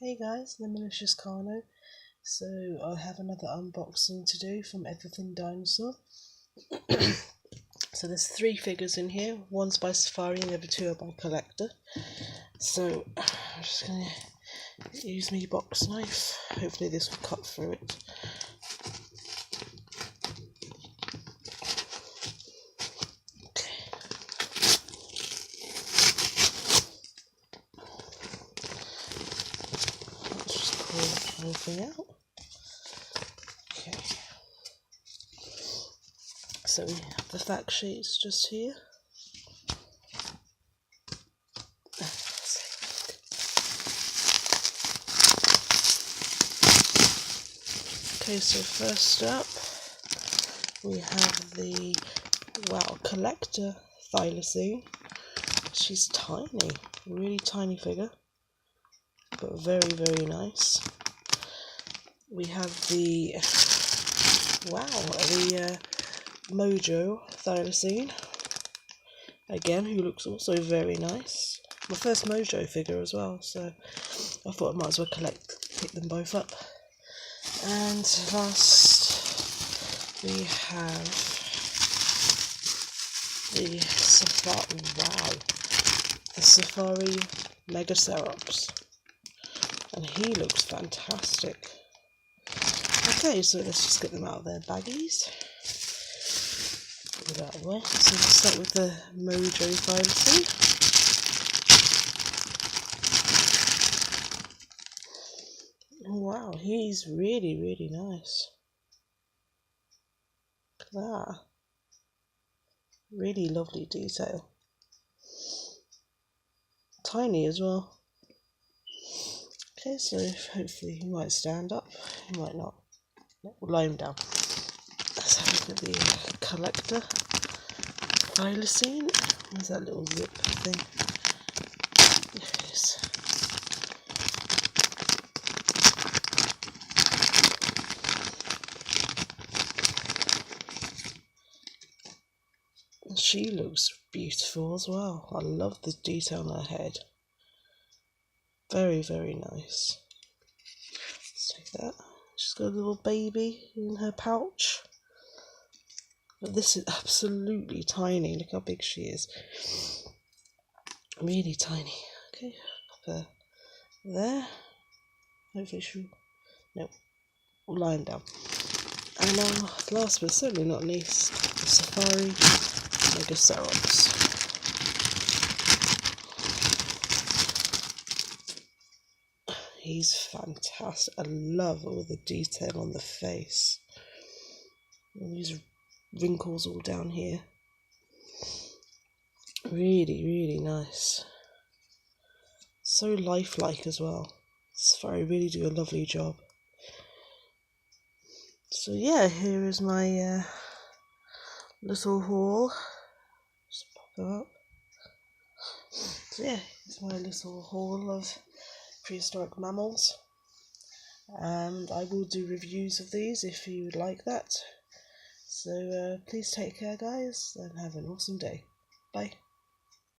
Hey guys, the Malicious Carno. So I have another unboxing to do from Everything Dinosaur. So there's 3 figures in here. One's by Safari and the other 2 are by Collector. So I'm just going to use my box knife. Hopefully this will cut through it. Everything out. Okay. So we have the fact sheets just here. Okay, so first up we have the Collector Thylacine. She's tiny, really tiny figure, but very, very nice. We have the Mojo Thylacine, again, who looks also very nice. My first Mojo figure as well, so I thought I might as well pick them both up. And last we have the Safari Megacerops, and he looks fantastic. Okay, so let's just get them out of their baggies. Get out of the way. So we'll start with the Mojo Thylacine. Wow, he's really, really nice. Look at that. Really lovely detail. Tiny as well. Okay, so hopefully he might stand up. He might not. We'll lie him down. Let's have a look at the Collector Thylacine. Where's that little zip thing? There it is. She looks beautiful as well. I love the detail on her head. Very, very nice. Let's take that. She's got a little baby in her pouch. But this is absolutely tiny. Look how big she is. Really tiny. Okay, pop her there. Hopefully she'll... Nope. We'll lie down. And now, last but certainly not least, the Safari Megacerops. He's fantastic. I love all the detail on the face. All these wrinkles all down here. Really, really nice. So lifelike as well. Safari really do a lovely job. So yeah, here is my little haul. Just pop them up. So yeah, it's my little haul of prehistoric mammals, and I will do reviews of these if you would like that. So please take care guys, and have an awesome day. Bye.